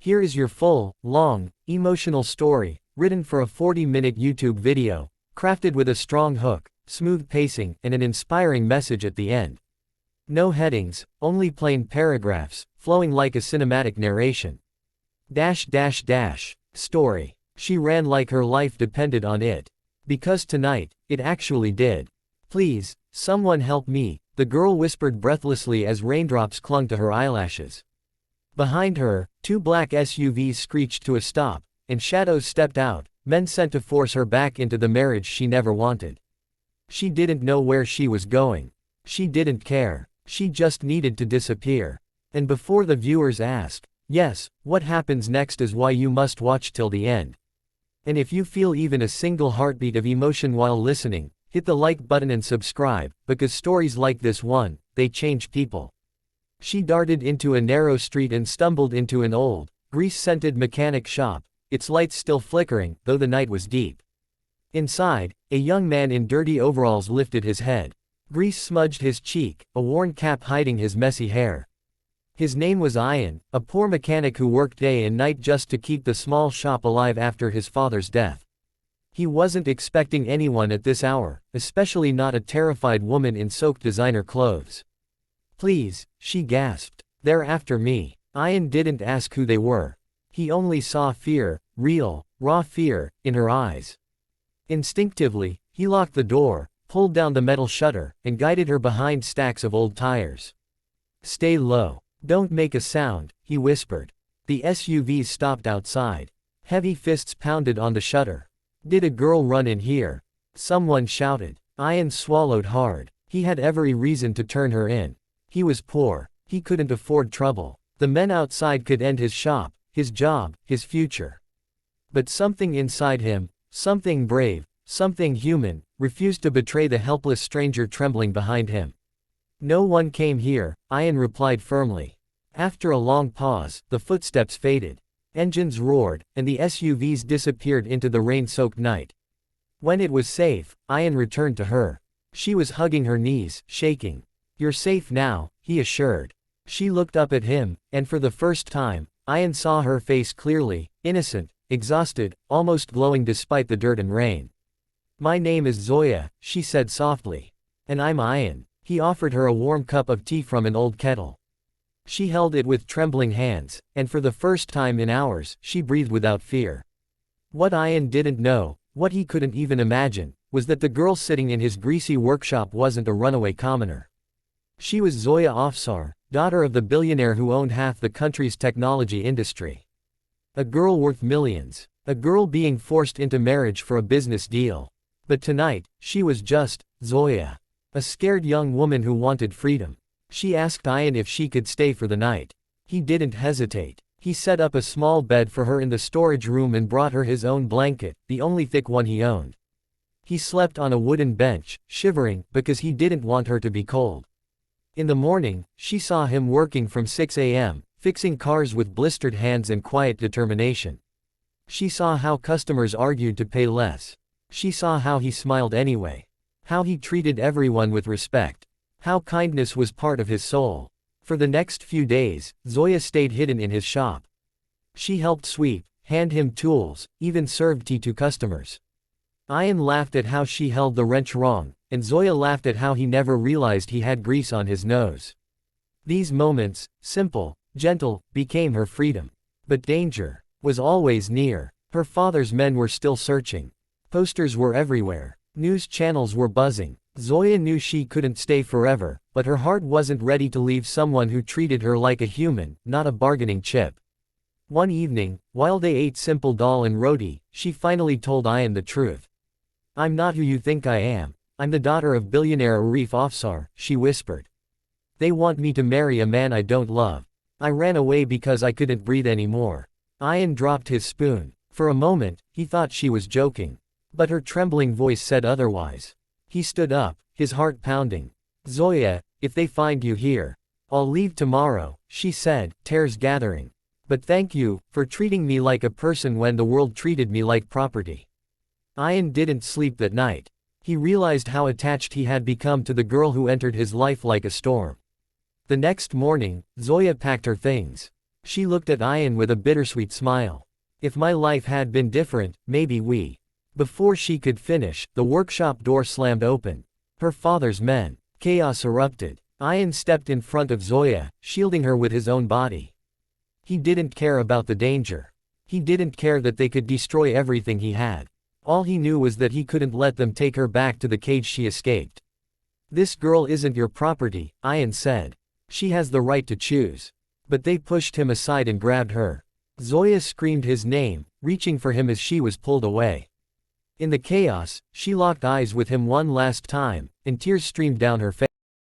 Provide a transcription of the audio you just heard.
Here is your full, long, emotional story, written for a 40-minute YouTube video, crafted with a strong hook, smooth pacing, and an inspiring message at the end. No headings, only plain paragraphs, flowing like a cinematic narration. Story. She ran like her life depended on it. Because tonight, it actually did. Please, someone help me, the girl whispered breathlessly as raindrops clung to her eyelashes. Behind her, two black SUVs screeched to a stop, and shadows stepped out, men sent to force her back into the marriage she never wanted. She didn't know where she was going. She didn't care. She just needed to disappear. And before the viewers ask, yes, what happens next is why you must watch till the end. And if you feel even a single heartbeat of emotion while listening, hit the like button and subscribe, because stories like this one, they change people. She darted into a narrow street and stumbled into an old, grease-scented mechanic shop, its lights still flickering, though the night was deep. Inside, a young man in dirty overalls lifted his head. Grease smudged his cheek, a worn cap hiding his messy hair. His name was Ian, a poor mechanic who worked day and night just to keep the small shop alive after his father's death. He wasn't expecting anyone at this hour, especially not a terrified woman in soaked designer clothes. Please, she gasped. They're after me. Ian didn't ask who they were. He only saw fear, real, raw fear, in her eyes. Instinctively, he locked the door, pulled down the metal shutter, and guided her behind stacks of old tires. Stay low. Don't make a sound, he whispered. The SUVs stopped outside. Heavy fists pounded on the shutter. Did a girl run in here? Someone shouted. Ian swallowed hard. He had every reason to turn her in. He was poor. He couldn't afford trouble. The men outside could end his shop, his job, his future. But something inside him, something brave, something human, refused to betray the helpless stranger trembling behind him. No one came here, Ian replied firmly. After a long pause, the footsteps faded. Engines roared, and the SUVs disappeared into the rain-soaked night. When it was safe, Ian returned to her. She was hugging her knees, shaking. You're safe now, he assured. She looked up at him, and for the first time, Ian saw her face clearly, innocent, exhausted, almost glowing despite the dirt and rain. My name is Zoya, she said softly. And I'm Ian. He offered her a warm cup of tea from an old kettle. She held it with trembling hands, and for the first time in hours, she breathed without fear. What Ian didn't know, what he couldn't even imagine, was that the girl sitting in his greasy workshop wasn't a runaway commoner. She was Zoya Afsar, daughter of the billionaire who owned half the country's technology industry. A girl worth millions. A girl being forced into marriage for a business deal. But tonight, she was just Zoya. A scared young woman who wanted freedom. She asked Ian if she could stay for the night. He didn't hesitate. He set up a small bed for her in the storage room and brought her his own blanket, the only thick one he owned. He slept on a wooden bench, shivering, because he didn't want her to be cold. In the morning, she saw him working from 6 a.m., fixing cars with blistered hands and quiet determination. She saw how customers argued to pay less. She saw how he smiled anyway. How he treated everyone with respect. How kindness was part of his soul. For the next few days, Zoya stayed hidden in his shop. She helped sweep, hand him tools, even served tea to customers. Ian laughed at how she held the wrench wrong, and Zoya laughed at how he never realized he had grease on his nose. These moments, simple, gentle, became her freedom. But danger was always near. Her father's men were still searching. Posters were everywhere. News channels were buzzing. Zoya knew she couldn't stay forever, but her heart wasn't ready to leave someone who treated her like a human, not a bargaining chip. One evening, while they ate simple dal and roti, she finally told Ian the truth. I'm not who you think I am. I'm the daughter of billionaire Arif Afsar, she whispered. They want me to marry a man I don't love. I ran away because I couldn't breathe anymore. Ian dropped his spoon. For a moment, he thought she was joking. But her trembling voice said otherwise. He stood up, his heart pounding. Zoya, if they find you here, I'll leave tomorrow, she said, tears gathering. But thank you, for treating me like a person when the world treated me like property. Ian didn't sleep that night. He realized how attached he had become to the girl who entered his life like a storm. The next morning, Zoya packed her things. She looked at Ian with a bittersweet smile. If my life had been different, maybe we. Before she could finish, the workshop door slammed open. Her father's men. Chaos erupted. Ian stepped in front of Zoya, shielding her with his own body. He didn't care about the danger. He didn't care that they could destroy everything he had. All he knew was that he couldn't let them take her back to the cage she escaped. This girl isn't your property, Ian said. She has the right to choose. But they pushed him aside and grabbed her. Zoya screamed his name, reaching for him as she was pulled away. In the chaos, she locked eyes with him one last time, and tears streamed down her face.